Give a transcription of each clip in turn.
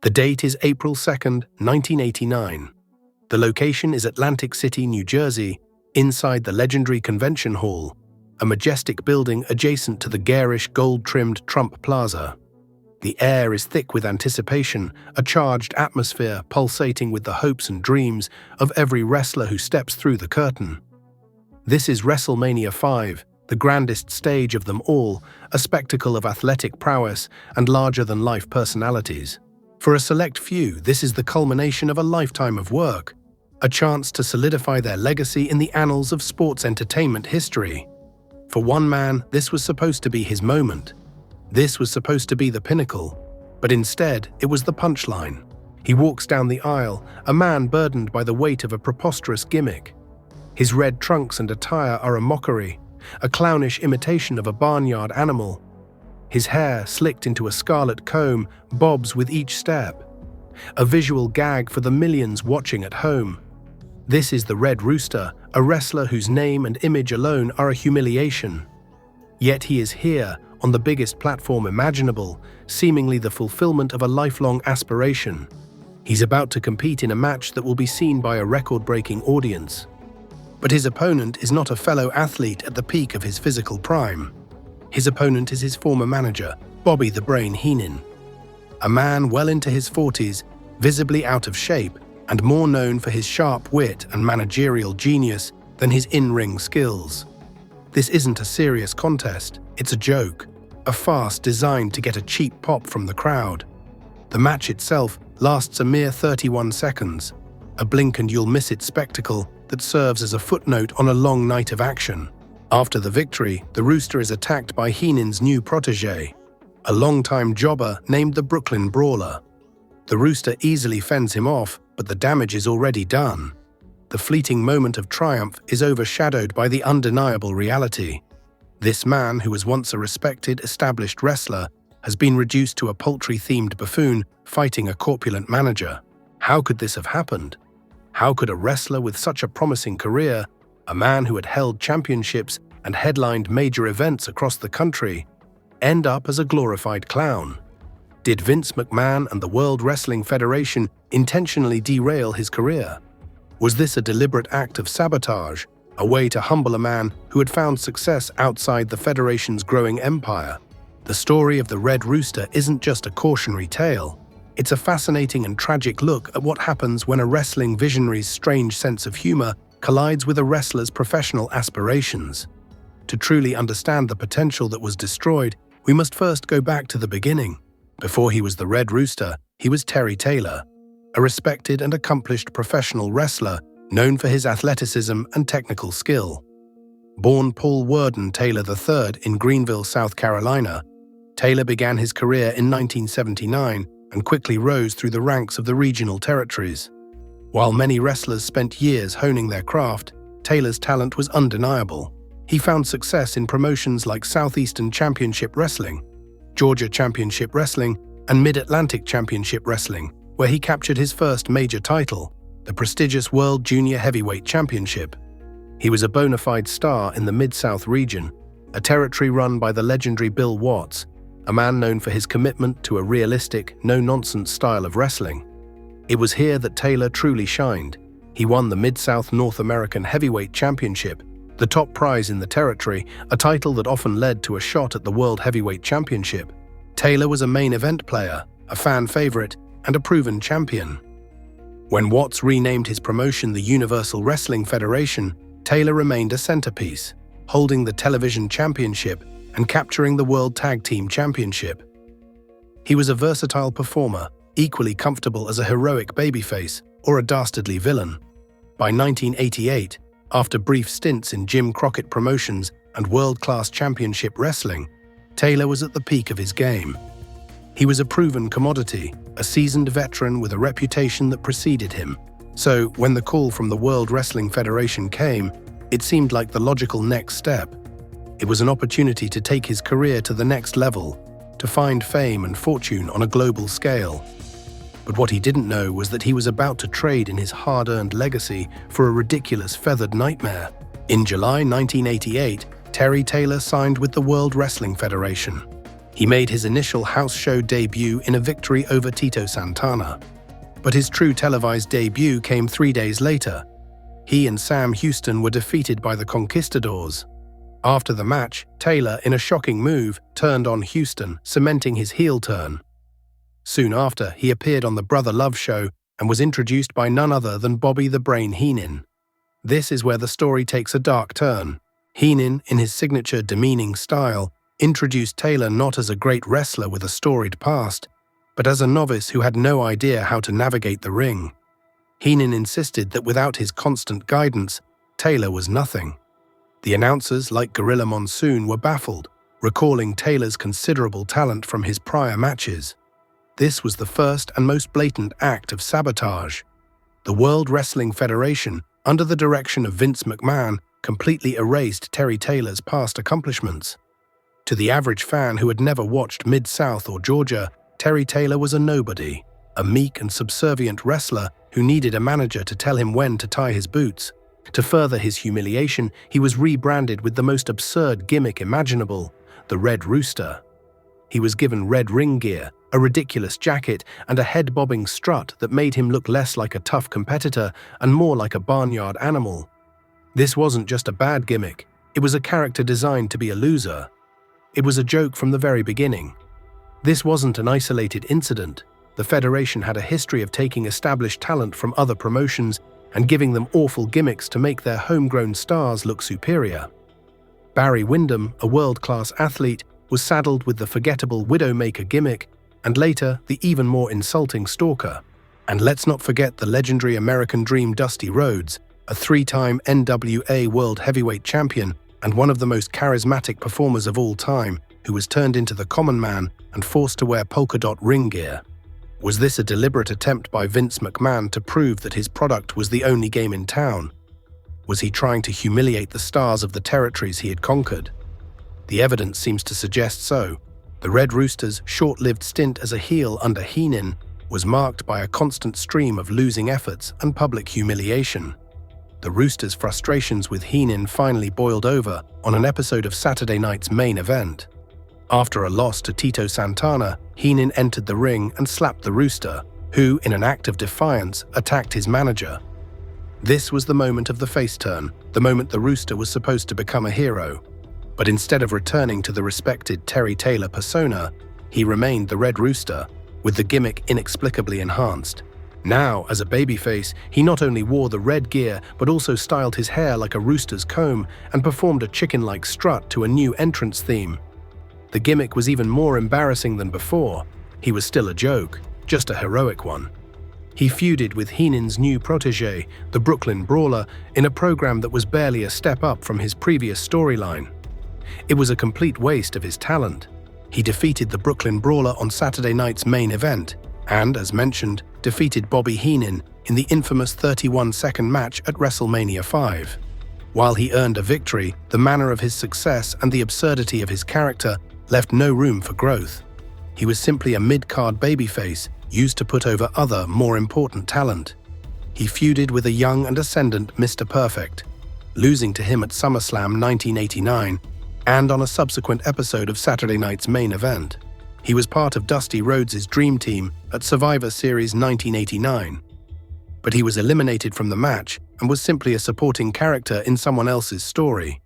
The date is April 2nd, 1989. The location is Atlantic City, New Jersey, inside the legendary Convention Hall, a majestic building adjacent to the garish gold-trimmed Trump Plaza. The air is thick with anticipation, a charged atmosphere pulsating with the hopes and dreams of every wrestler who steps through the curtain. This is WrestleMania V, the grandest stage of them all, a spectacle of athletic prowess and larger-than-life personalities. For a select few, this is the culmination of a lifetime of work, a chance to solidify their legacy in the annals of sports entertainment history. For one man, this was supposed to be his moment. This was supposed to be the pinnacle, but instead, it was the punchline. He walks down the aisle, a man burdened by the weight of a preposterous gimmick. His red trunks and attire are a mockery, a clownish imitation of a barnyard animal. His hair, slicked into a scarlet comb, bobs with each step. A visual gag for the millions watching at home. This is the Red Rooster, a wrestler whose name and image alone are a humiliation. Yet he is here, on the biggest platform imaginable, seemingly the fulfillment of a lifelong aspiration. He's about to compete in a match that will be seen by a record-breaking audience. But his opponent is not a fellow athlete at the peak of his physical prime. His opponent is his former manager, Bobby the Brain Heenan. A man well into his 40s, visibly out of shape, and more known for his sharp wit and managerial genius than his in-ring skills. This isn't a serious contest, it's a joke, a farce designed to get a cheap pop from the crowd. The match itself lasts a mere 31 seconds, a blink-and-you'll-miss-it spectacle that serves as a footnote on a long night of action. After the victory, the Rooster is attacked by Heenan's new protege, a longtime jobber named the Brooklyn Brawler. The Rooster easily fends him off, but the damage is already done. The fleeting moment of triumph is overshadowed by the undeniable reality. This man, who was once a respected, established wrestler, has been reduced to a poultry-themed buffoon fighting a corpulent manager. How could this have happened? How could a wrestler with such a promising career, a man who had held championships and headlined major events across the country, end up as a glorified clown? Did Vince McMahon and the World Wrestling Federation intentionally derail his career? Was this a deliberate act of sabotage, a way to humble a man who had found success outside the Federation's growing empire? The story of the Red Rooster isn't just a cautionary tale. It's a fascinating and tragic look at what happens when a wrestling visionary's strange sense of humor collides with a wrestler's professional aspirations. To truly understand the potential that was destroyed, we must first go back to the beginning. Before he was the Red Rooster, he was Terry Taylor, a respected and accomplished professional wrestler known for his athleticism and technical skill. Born Paul Worden Taylor III in Greenville, South Carolina, Taylor began his career in 1979 and quickly rose through the ranks of the regional territories. While many wrestlers spent years honing their craft, Taylor's talent was undeniable. He found success in promotions like Southeastern Championship Wrestling, Georgia Championship Wrestling, and Mid-Atlantic Championship Wrestling, where he captured his first major title, the prestigious World Junior Heavyweight Championship. He was a bona fide star in the Mid-South region, a territory run by the legendary Bill Watts, a man known for his commitment to a realistic, no-nonsense style of wrestling. It was here that Taylor truly shined. He won the Mid-South North American Heavyweight Championship, the top prize in the territory, a title that often led to a shot at the World Heavyweight Championship. Taylor was a main event player, a fan favorite, and a proven champion. When Watts renamed his promotion the Universal Wrestling Federation, Taylor remained a centerpiece, holding the television championship and capturing the World Tag Team Championship. He was a versatile performer, equally comfortable as a heroic babyface or a dastardly villain. By 1988, after brief stints in Jim Crockett Promotions and world-class championship wrestling, Taylor was at the peak of his game. He was a proven commodity, a seasoned veteran with a reputation that preceded him. So, when the call from the World Wrestling Federation came, it seemed like the logical next step. It was an opportunity to take his career to the next level, to find fame and fortune on a global scale. But what he didn't know was that he was about to trade in his hard-earned legacy for a ridiculous feathered nightmare. In July 1988, Terry Taylor signed with the World Wrestling Federation. He He made his initial house show debut in a victory over Tito Santana. But his true televised debut came 3 days later. He and Sam Houston were defeated by the Conquistadors. After the match, Taylor, in a shocking move, turned on Houston, cementing his heel turn. Soon after, he appeared on the Brother Love show and was introduced by none other than Bobby the Brain Heenan. This is where the story takes a dark turn. Heenan, in his signature demeaning style, introduced Taylor not as a great wrestler with a storied past, but as a novice who had no idea how to navigate the ring. Heenan insisted that without his constant guidance, Taylor was nothing. The announcers, like Gorilla Monsoon, were baffled, recalling Taylor's considerable talent from his prior matches. This was the first and most blatant act of sabotage. The World Wrestling Federation, under the direction of Vince McMahon, completely erased Terry Taylor's past accomplishments. To the average fan who had never watched Mid-South or Georgia, Terry Taylor was a nobody, a meek and subservient wrestler who needed a manager to tell him when to tie his boots. To further his humiliation, he was rebranded with the most absurd gimmick imaginable, the Red Rooster. He was given red ring gear, a ridiculous jacket, and a head-bobbing strut that made him look less like a tough competitor and more like a barnyard animal. This wasn't just a bad gimmick, it was a character designed to be a loser. It was a joke from the very beginning. This wasn't an isolated incident. The Federation had a history of taking established talent from other promotions and giving them awful gimmicks to make their homegrown stars look superior. Barry Windham, a world-class athlete, was saddled with the forgettable Widowmaker gimmick, and later the even more insulting Stalker. And let's not forget the legendary American Dream Dusty Rhodes, a 3-time NWA World Heavyweight Champion and one of the most charismatic performers of all time, who was turned into the common man and forced to wear polka-dot ring gear. Was this a deliberate attempt by Vince McMahon to prove that his product was the only game in town? Was he trying to humiliate the stars of the territories he had conquered? The evidence seems to suggest so. The Red Rooster's short-lived stint as a heel under Heenan was marked by a constant stream of losing efforts and public humiliation. The Rooster's frustrations with Heenan finally boiled over on an episode of Saturday Night's Main Event. After a loss to Tito Santana, Heenan entered the ring and slapped the Rooster, who, in an act of defiance, attacked his manager. This was the moment of the face turn, the moment the Rooster was supposed to become a hero. But instead of returning to the respected Terry Taylor persona, he remained the Red Rooster, with the gimmick inexplicably enhanced. Now, as a babyface, he not only wore the red gear but also styled his hair like a rooster's comb and performed a chicken-like strut to a new entrance theme. The gimmick was even more embarrassing than before. He was still a joke, just a heroic one. He feuded with Heenan's new protege, the Brooklyn Brawler, in a program that was barely a step up from his previous storyline. It was a complete waste of his talent. He defeated the Brooklyn Brawler on Saturday Night's Main Event, and, as mentioned, defeated Bobby Heenan in the infamous 31-second match at WrestleMania V. While he earned a victory, the manner of his success and the absurdity of his character left no room for growth. He was simply a mid-card babyface, used to put over other, more important talent. He feuded with a young and ascendant Mr. Perfect, losing to him at SummerSlam 1989 and on a subsequent episode of Saturday Night's Main Event. He was part of Dusty Rhodes' Dream Team at Survivor Series 1989. But he was eliminated from the match and was simply a supporting character in someone else's story.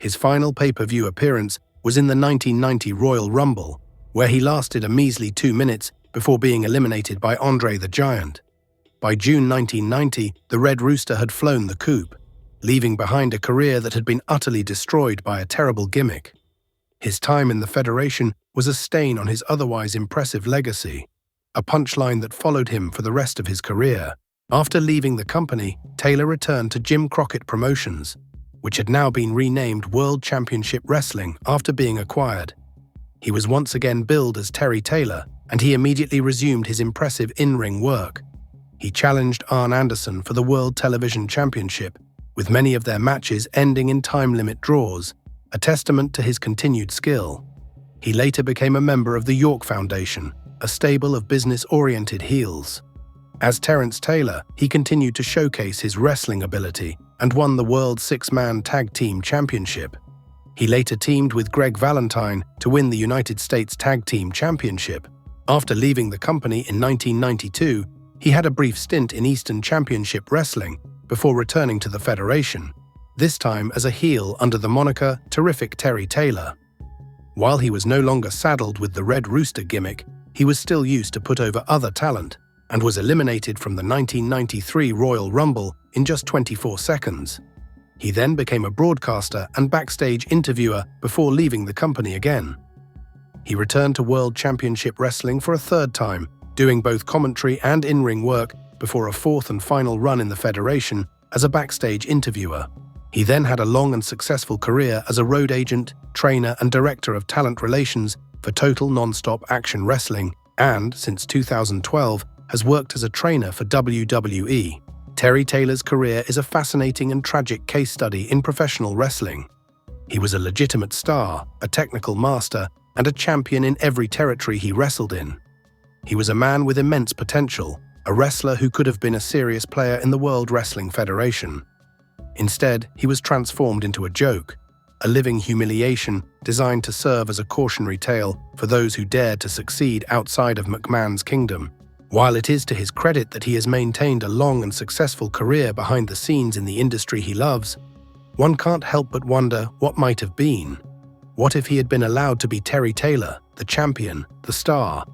His final pay-per-view appearance was in the 1990 Royal Rumble, where he lasted a measly 2 minutes before being eliminated by Andre the Giant. By June 1990, the Red Rooster had flown the coop, leaving behind a career that had been utterly destroyed by a terrible gimmick. His time in the Federation was a stain on his otherwise impressive legacy, a punchline that followed him for the rest of his career. After leaving the company, Taylor returned to Jim Crockett Promotions, which had now been renamed World Championship Wrestling after being acquired. He was once again billed as Terry Taylor, and he immediately resumed his impressive in-ring work. He challenged Arn Anderson for the World Television Championship, with many of their matches ending in time-limit draws, a testament to his continued skill. He later became a member of the York Foundation, a stable of business-oriented heels. As Terrence Taylor, he continued to showcase his wrestling ability and won the World Six-Man Tag Team Championship. He later teamed with Greg Valentine to win the United States Tag Team Championship. After leaving the company in 1992, he had a brief stint in Eastern Championship Wrestling before returning to the Federation, this time as a heel under the moniker Terrific Terry Taylor. While he was no longer saddled with the Red Rooster gimmick, he was still used to put over other talent and was eliminated from the 1993 Royal Rumble in just 24 seconds. He then became a broadcaster and backstage interviewer before leaving the company again. He returned to World Championship Wrestling for a third time, doing both commentary and in-ring work before a fourth and final run in the Federation as a backstage interviewer. He then had a long and successful career as a road agent, trainer and director of talent relations for Total Nonstop Action Wrestling and, since 2012, has worked as a trainer for WWE. Terry Taylor's career is a fascinating and tragic case study in professional wrestling. He was a legitimate star, a technical master, and a champion in every territory he wrestled in. He was a man with immense potential, a wrestler who could have been a serious player in the World Wrestling Federation. Instead, he was transformed into a joke, a living humiliation designed to serve as a cautionary tale for those who dared to succeed outside of McMahon's kingdom. While it is to his credit that he has maintained a long and successful career behind the scenes in the industry he loves, one can't help but wonder what might have been. What if he had been allowed to be Terry Taylor, the champion, the star?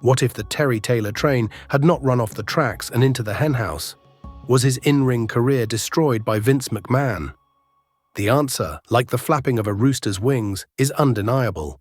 What if the Terry Taylor train had not run off the tracks and into the henhouse? Was his in-ring career destroyed by Vince McMahon? The answer, like the flapping of a rooster's wings, is undeniable.